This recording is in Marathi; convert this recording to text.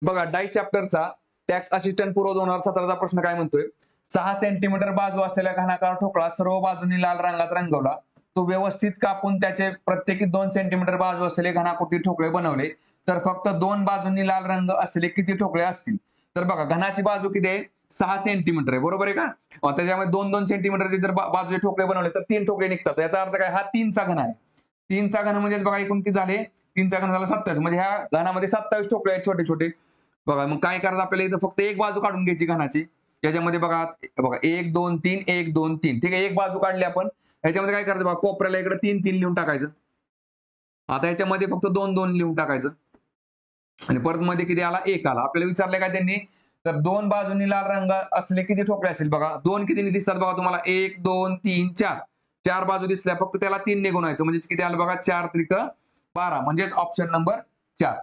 बघा डाईस चॅप्टरचा टॅक्स असिस्टंट पूर्व 2017चा प्रश्न काय म्हणतोय, 6 सेंटीमीटर बाजू असलेल्या घनाकार ठोकळा सर्व बाजूंनी लाल रंगात रंगवला. तो व्यवस्थित कापून त्याचे प्रत्येकी 2 सेंटीमीटर बाजू असलेले घनाकृती ठोकळे बनवले तर फक्त 2 बाजूंनी लाल रंग असलेले किती ठोकळे असतील? तर बघा घनाची बाजू किती आहे, 6 सेंटीमीटर आहे, बरोबर आहे का? त्याच्यामध्ये 2-2 सेंटीमीटरचे जर बाजूचे ठोकळे बनवले तर 3 ठोकळे निघतात. याचा अर्थ काय, हा 3चा घन आहे. 3चा घन म्हणजे बघा एकूण किती झाले, 3चा घन झाला 27. म्हणजे ह्या घनामध्ये 27 ठोकळे आहेत छोटे छोटे. बघा मग काय करायचं आपल्याला, इथं फक्त एक बाजू काढून घ्यायची घनाची. याच्यामध्ये बघा 1 2 3 1 2 3, ठीक आहे. एक बाजू काढली आपण. याच्यामध्ये काय करायचं बघा, कोपऱ्याला इकडे 3 लिहून टाकायचं. आता याच्यामध्ये फक्त 2 लिहून टाकायचं आणि परत मध्ये किती आला, 1 आला. आपल्याला विचारलंय काय त्यांनी, तर 2 बाजूंनी लाल रंग असले किती ठोकळे असतील? बघा 2 किती दिसतात बघा तुम्हाला, 1 2 3 4. 4 बाजू दिसल्या, फक्त त्याला 3 ने गुणायचं म्हणजे किती आलं बघा, 4 त्रिक 12 म्हणजेच ऑप्शन नंबर 4.